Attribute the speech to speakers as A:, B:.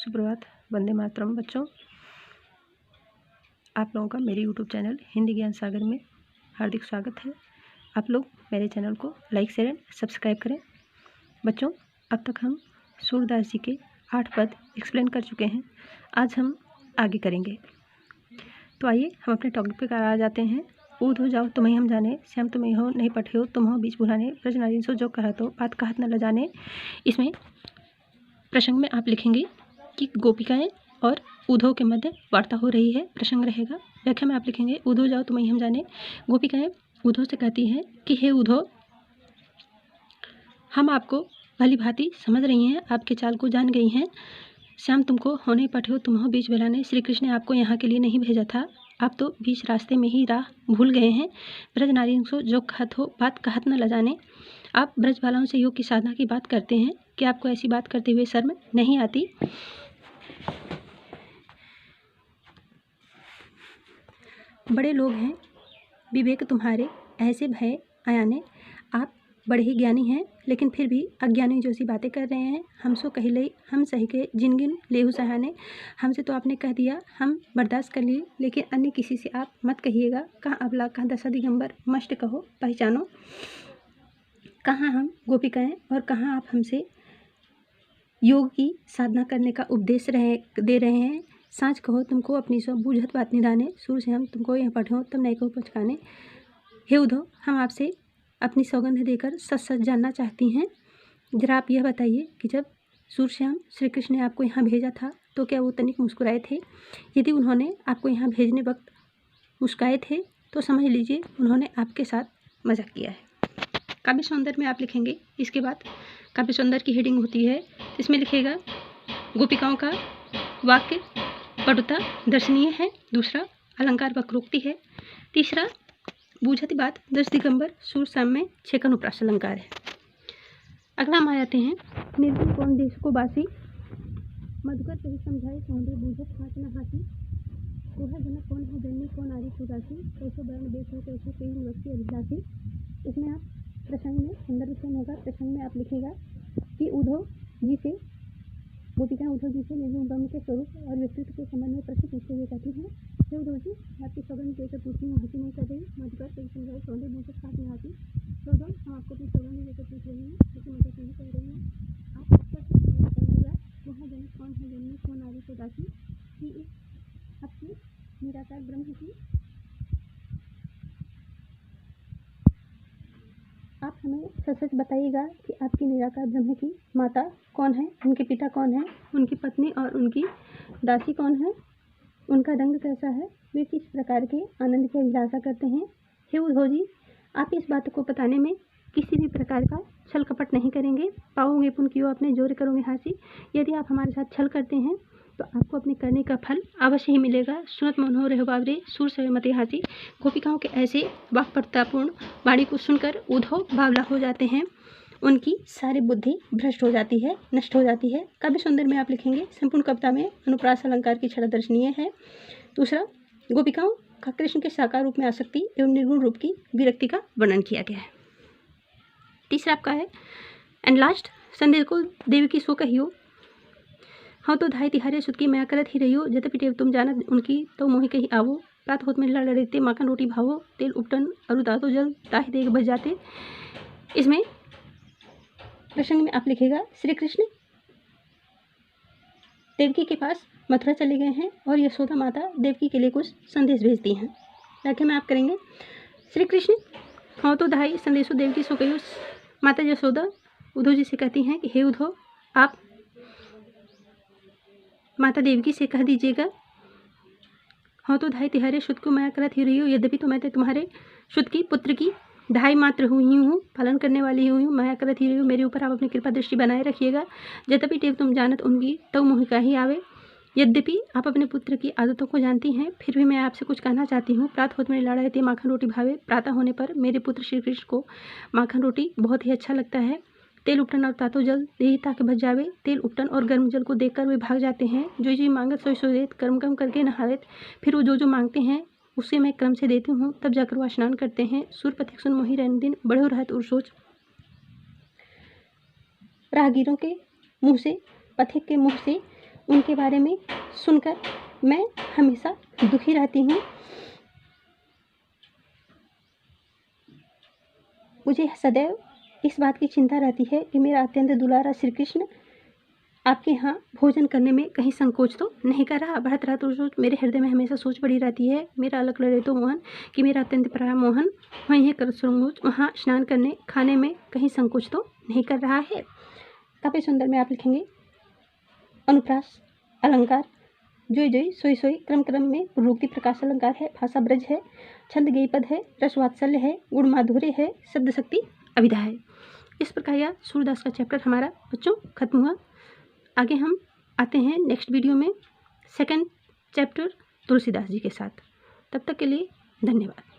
A: सुप्रभात, वंदे मातरम। बच्चों, आप लोगों का मेरे यूट्यूब चैनल हिंदी ज्ञान सागर में हार्दिक स्वागत है। आप लोग मेरे चैनल को लाइक शेयर एंड सब्सक्राइब करें। बच्चों, अब तक हम सूरदास जी के 8 पद एक्सप्लेन कर चुके हैं। आज हम आगे करेंगे। तो आइए हम अपने टॉपिक पर आ जाते हैं। ऊध हो जाओ तुम्हें हम जाने, श्याम तुम्हें हो नहीं पठे हो, तुम हो बीच बुलाने, ब्रज नारी सो जो कहा तो बात कहत न ल जाने। इसमें प्रसंग में आप लिखेंगे कि गोपिकाएं और उद्धव के मध्य वार्ता हो रही है, प्रसंग रहेगा। व्याख्या में आप लिखेंगे उद्धव जाओ तुम्हें हम जाने। गोपिकाएं उद्धव से कहती हैं कि हे उद्धव, हम आपको भली भांति समझ रही हैं, आपके चाल को जान गई हैं। श्याम तुमको हो नहीं पठे हो, तुम हो बीच बुलाने। श्री कृष्ण ने आपको यहाँ के लिए नहीं भेजा था, आप तो बीच रास्ते में ही राह भूल गए हैं। ब्रज नारी सो जो कहत हो बात कहत न ल जाने। आप ब्रज वालों से योग की साधना की बात करते हैं कि आपको ऐसी बात करते हुए शर्म नहीं आती। बड़े लोग हैं विवेक तुम्हारे, ऐसे भय आयाने। आप बड़े ही ज्ञानी हैं, लेकिन फिर भी अज्ञानी जैसी बातें कर रहे हैं। हम सो कही लई हम सही के जिनगिन लेहु सहाने। हमसे तो आपने कह दिया, हम बर्दाश्त कर लिए, लेकिन अन्य किसी से आप मत कहिएगा। कहाँ अबला कहाँ दशा दिगंबर, मस्ट कहो पहचानो। कहाँ हम गोपिकाएं और कहाँ आप हमसे योग की साधना करने का उपदेश दे रहे हैं। सांच कहो तुमको अपनी सब बूझत बात निदाने, सूर से हम तुमको यह पढ़ो तब नहीं कहो पचकाने। हे उद्धव, हम आपसे अपनी सौगंध देकर सच सच जानना चाहती हैं। जरा आप यह बताइए कि जब सूरश्याम श्री कृष्ण ने आपको यहाँ भेजा था तो क्या वो तनिक मुस्कुराए थे? यदि उन्होंने आपको यहाँ भेजने वक्त मुस्कुराए थे तो समझ लीजिए उन्होंने आपके साथ मजाक किया है। काव्य सौंदर्य में आप लिखेंगे, इसके बाद काव्य सौंदर्य की हेडिंग होती है, इसमें लिखेगा गोपिकाओं का वाक्य पटुता दर्शनीय है। दूसरा अलंकार वक्रोक्ति है। तीसरा बूझती बात दश दिगंबर सूर शाम में 6 का अनुप्रास अलंकार है। अगला हम आ जाते हैं निर्गुण कौन देश को बासी, मधुकर सही समझाए सौंदे बूझत हाथ न हाथी। कोहा जनक कौन है जननी कौन आरी सुदासी, कैसे वर्ण देश है कैसे कई निवस्ती अभिलाषी। इसमें आप प्रसंग में संदर्भ से होगा। प्रसंग में आप लिखेगा कि उद्धव जी से गोपिका उद्धव जी से निर्गुण ब्रह्म के स्वरूप और व्यक्तित्व के संबंध में प्रश्न पूछते हुए कहती हैं, हे उद्धव जी, आपकी सौगंध देकर पूछनी हूँ, हंसी नहीं कर रही। मधुकर सही समझाए सौंदे बूझत हाथ न हाथी। उद्धव, हम आपको अपनी सौगंध देकर पूछ रही हैं, लेकिन मदद नहीं कर रही हैं। आप बताइएगा वहाँ जनक कौन है जननी कौन आरी सुदासी, कि इस आपकी निराकार ब्रह्म की आप हमें सच सच बताइएगा कि आपकी निराकार ब्रह्म की माता कौन है, उनके पिता कौन है, उनकी पत्नी और उनकी दासी कौन है, उनका रंग कैसा है, वे किस प्रकार के आनंद की अभिलाषा करते हैं। हे उद्धव जी, आप इस बात को बताने में किसी भी प्रकार का छल कपट नहीं करेंगे। पाओगे पुन कियो अपने जोर करोगे हासी। यदि आप हमारे साथ छल करते हैं तो आपको अपने करने का फल अवश्य ही मिलेगा। सुनत मनोहर हो बाबरे सूर से मते हासी। गोपिकाओं के ऐसे वाक्पटुतापूर्ण वाणी को सुनकर उद्धव बावला हो जाते हैं, उनकी सारी बुद्धि भ्रष्ट हो जाती है, नष्ट हो जाती है। काव्य सुंदर में आप लिखेंगे संपूर्ण कविता में अनुप्रास अलंकार की छटा दर्शनीय है। दूसरा, गोपिकाओं का कृष्ण के साकार रूप में आसक्ति एवं निर्गुण रूप की विरक्ति का वर्णन किया गया है। तीसरा आपका है एंड लास्ट, संदेश को देवी की सो कहियो, हाँ तो धाई तिहारे सुत की मैं करत ही रहियो, जतपि टेव तुम जानत उनकी तो मोहि कही आवो। प्रात होत में लड़ लड़ते माखन रोटी भावो, तेल उपटन अरुदा तो जल ताहि देख बच जाते। इसमें प्रसंग में आप लिखेगा श्री कृष्ण देवकी के पास मथुरा चले गए हैं और यशोदा माता देवकी के लिए कुछ संदेश भेजती हैं। व्याख्या में आप करेंगे श्री कृष्ण हाँ तो धाई संदेशो देवकी सो कहियो। माता यशोदा उद्धव जी से कहती हैं कि हे उद्धव, आप माता देवकी से कह दीजिएगा, हाँ तो धाई तिहारे शुद्ध को मैं करत ही रही हूँ, यद्यपि तो मैं तुम्हारे शुद्ध की पुत्र की ढाई मात्र हुई हूँ, पालन करने वाली हुई हूँ, मैं करत ही रही हूँ, मेरे ऊपर आप अपनी कृपा दृष्टि बनाए रखिएगा। जतपि टेव तुम जानत उनकी तो मोहि कही आवे। यद्यपि आप अपने पुत्र की आदतों को जानती हैं, फिर भी मैं आपसे कुछ कहना चाहती हूँ। प्रात होत में लड़ा रहती माखन रोटी भावे। प्रातः होने पर मेरे पुत्र श्री कृष्ण को माखन रोटी बहुत ही अच्छा लगता है। तेल उपटन और तातो जल दे ताकि बच जावे। तेल उपटन और गर्म जल को देखकर वे भाग जाते हैं। जो जो मांगत सोई सो देत, कर्म कर्म करके नहावेत। फिर वो जो मांगते हैं उसे मैं क्रम से देती हूँ, तब जाकर वो स्नान करते हैं। सूर पथिक सुन मोहि रैन दिन, बढ़ो रहत उर सोच। राहगीरों के मुँह से, पथिक के मुँह से उनके बारे में सुनकर मैं हमेशा दुखी रहती हूँ। मुझे सदैव इस बात की चिंता रहती है कि मेरा अत्यंत दुलारा श्री कृष्ण आपके यहाँ भोजन करने में कहीं संकोच तो नहीं कर रहा। बढ़त रहा तो रोज मेरे हृदय में हमेशा सोच पड़ी रहती है, मेरा अलग लड़े तो मोहन, कि मेरा अत्यंत प्यारा मोहन वहीं है कर संकोच, वहाँ स्नान करने खाने में कहीं संकोच तो नहीं कर रहा है। काफ़ी सुंदर में आप लिखेंगे अनुप्रास अलंकार, जोई जोई सोई सोई, क्रम क्रम में पूर्वोक्ति प्रकाश अलंकार है, भाषा ब्रज है, छंद गेय पद है, रस वात्सल्य है, गुण माधुर्य है, शब्द शक्ति अभिधा है। इस प्रकार यह सूरदास का चैप्टर हमारा बच्चों खत्म हुआ। आगे हम आते हैं नेक्स्ट वीडियो में सेकंड चैप्टर तुलसीदास जी के साथ। तब तक के लिए धन्यवाद।